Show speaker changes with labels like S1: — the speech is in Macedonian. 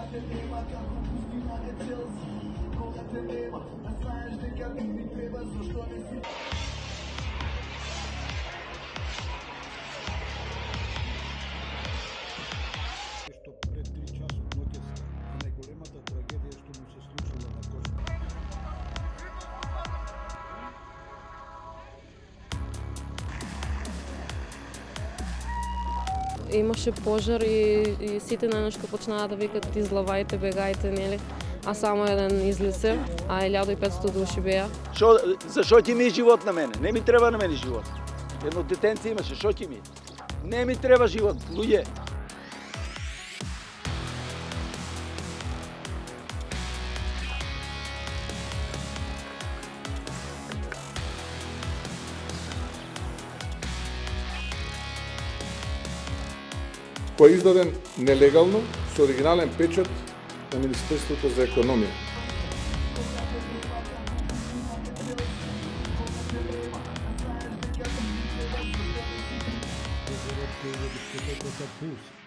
S1: Што пред 3 часот ноќес е најголемата трагедија што му се случила на Кошар.
S2: Имаше пожар и сите најнашко почнаа да викат излавајте, бегајте, нели? А само еден излезе, а 1500 души беа.
S3: Зашо ќе ми живот на мене? Не ми треба на мене живот. Едно детенце имаше, шо ќе ми? Не ми треба живот, луѓе.
S4: Кој е издаден нелегално со оригинален печат на Министерството за економија.
S1: Дозорот кој води пулс